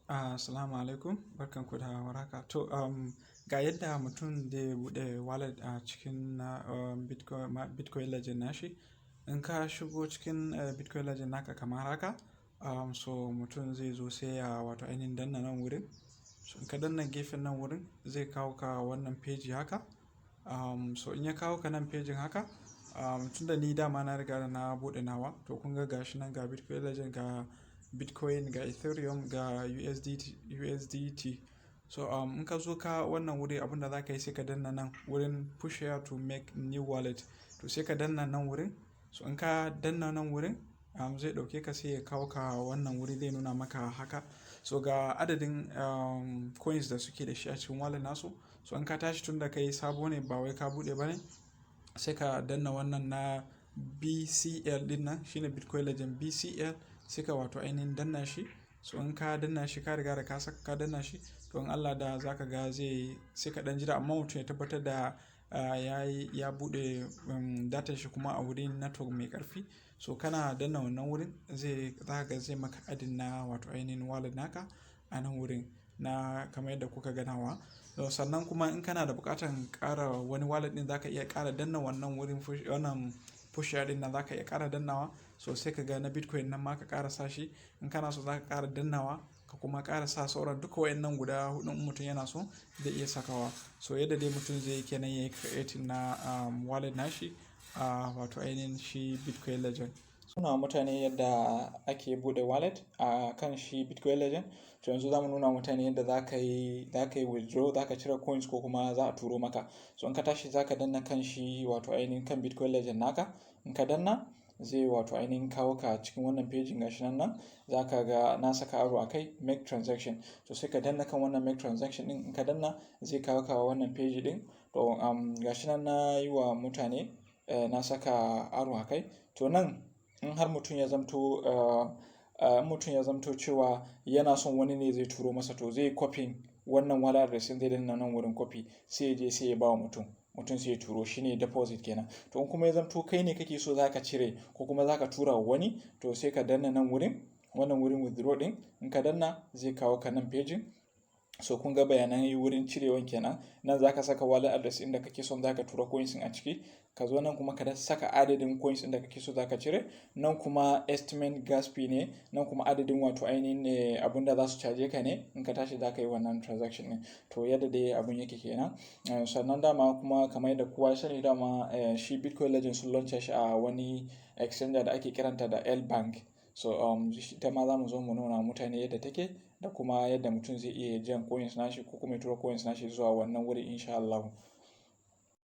Assalamu alaikum, barkanku da warhaka. Ga yadda mutum zai buɗe wallet a cikin Bitcoin Legend nashi. In ka shigo cikin Bitcoin Legend naka kamar haka, so mutum zai zo sai ya wato ainihin danna nan wurin. So in ka danna gefen nan wurin zai kawo ka wannan peji haka. So in ya kawo ka nan pejin haka, tun da ni dama na riga da na buɗe nawa, to kun ga gashi nan ga Bitcoin Legend, ga Bitcoin, ga Ethereum, ga USDT. So in ka zo ka wannan wuri, abinda za ka yi sai ka danna nan wurin push here to make new wallet. To sai ka danna nan wurin. So in ka danna nan wurin, zai ɗauke ka sai ya kawo ka wannan wuri, zai nuna maka haka. So ga adadin coins da suke da shi a cikin wallet nasu. So in ka tashi tun da kai sabo ne, ba wai ka buɗe ba ne, sai ka danna wannan na BCL din nan, shine Bitcoin Legend BCL, sai ka wato ainihin danna shi. So in ka danna shi, ka riga da ka danna shi, to in Allah da za ka ga sai ka ɗan jira, amma mutum ya tabbatar da ya buɗe datan shi kuma a wurin network mai ƙarfi. So kana danna wannan wurin, za ka ga zai maka adin na wato ainihin wallet naka a nan wurin, na kamar yadda kuka ganawa. Sannan kuma in kana da buƙatar ƙara wani wallet ɗin, za ka iya ƙara danna wannan wurin, wannan push ɗin nan za ka iya ƙara dannawa. So sai ka ga na Bitcoin nan ma ka ƙara sa shi. In kana so za ka ƙara dannawa, ka kuma ƙara sa sauran duka wayannan guda hudun mutum yana so zai iya sakawa. So yadda dai mutum zai yi kenan, ya yi creating na wallet nashi wato ainihin shi Bitcoin Legend. Nuna mutane yadda ake buɗe wallet a kan shi Bitcoin Legend. To yanzu za mu nuna mutane yadda za ka yi withdraw, za ka cire coins ko kuma za a turo maka. So in ka tashi za ka danna kan shi wato ainihin kan Bitcoin Legend naka. In ka danna, zai wato ainihin kawo ka cikin wannan pejin gashi nan. Za ka ga na saka aro a kai, make transaction. To sai ka danna kan wannan make transaction din. In ka danna, zai kawo ka wannan peji din. To gashi nan na yi wa mutane, na saka aro a kai. To nan in har mutum ya zamto cewa yana son wani ne zai turo masa, to zai copy wannan wallet address zai danna nan wurin copy, sai ya je sai ya ba wa mutum sai ya turo, shine deposit kenan. To in kuma ya zamto kai ne kake so zaka cire ko kuma zaka tura wa wani, to sai ka danna nan wurin, wannan wurin withdraw din. In ka danna, zai kawo ka nan pejin. So kun ga bayanan wurin cirewan kenan. Nan zaka saka wallet address inda kake son zaka tura coins a ciki. Ka zo nan kuma ka saka adadin coins inda kake so zaka cire. Nan kuma estimate gas fee ne. Nan kuma adadin wato ainihin abunda za su caje ka ne in ka tashi zaka yi wannan transaction ne. To yadda dai abun yake kenan. Sannan dama kuma kamar yadda kowa sani, dama shi Bitcoin Legend sun launch shi a wani exchanger da ake kiranta da L Bank. So ita ma za mu zo mu nuna mutane yadda take, da kuma yadda mutum zai iya jan coins nashi ko kuma ya tura coins nashi zuwa wannan wuri insha Allah.